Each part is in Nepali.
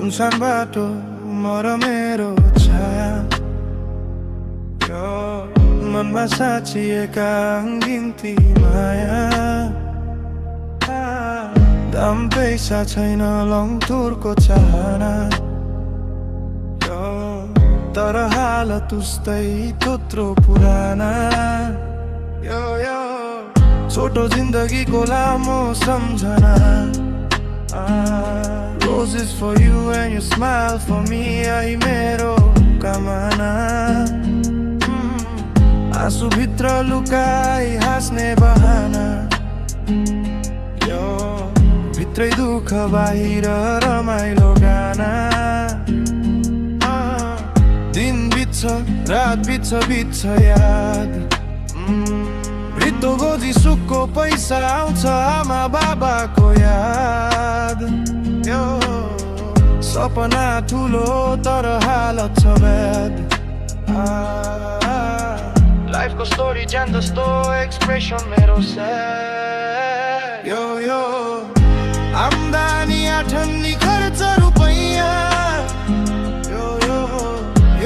सुनसान बाटो म र मेरो छाया यो मनमा साँचिएका अङ्गिन्ती माया दाम पैसा छैन लङथुरको चाहना तर हालत उस्तै थोत्रो पुराना यो छोटो जिन्दगीको लामो सम्झना Roses for you and your smile for me I मेरो कामना आँसु भित्र लुकाई हाँस्ने बहाना यो भित्रै दुःख बाहिर रमाइलो गाना दिन बित्छ रात बित्छ याद रित्तो गोजी सुकको पैसा आउँछ आमा बाबाको याद यो सपना ठुलो तर हालत छ ब्याड लाइफको स्टोरी ज्यान जस्तो एक्सप्रेसन मेरो स्याड यो आम्दानी आठन्नी खर्च रुपैयाँ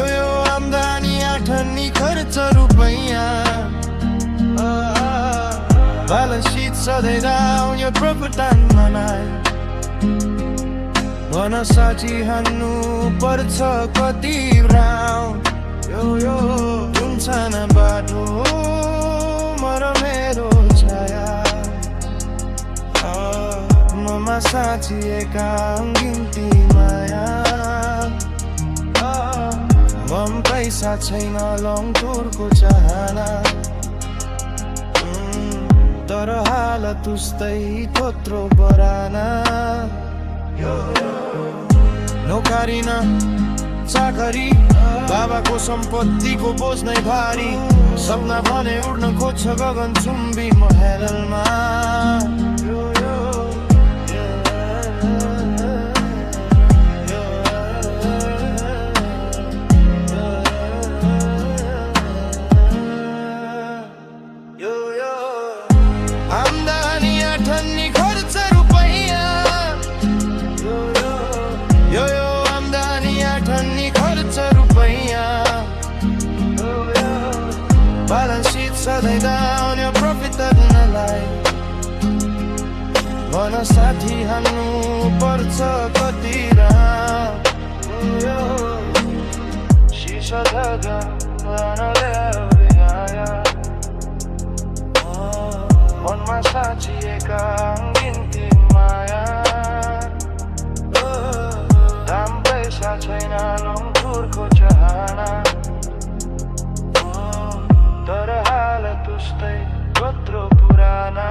यो आम्दानी आठन्नी खर्च रुपैयाँ Balance sheet सधैँ down your profit and money भन साची हान्नु पर्छ कति राउन्ड यो सुनसान बाटो म र मेरो छाया ममा साँचिएका अङ्गिन्ती माया बम पैसा छैन लङथुरको चाहना तर हालत उस्तै थोत्रो बराना नौकरी न चाकरी बाबाको सम्पत्तिको बोझ नै भारी सपना भने उड्न खोज्छ गगन चुम्बी महलमा आम्दानी आठन्नी खर्च रुपैयाँ यो आम्दानी आठन्नी खर्च रुपैयाँ ब्यालेन्स सिट सधैँ डाउन यो प्रफिट नलाई भन साथी हान्नु पर्छ कति शीशा धागा मनमा साँचिएका अङ्गिन्ती माया दाम पैसा छैन लङथुरको चाहना तर हालत उस्तै कत्रो पुराना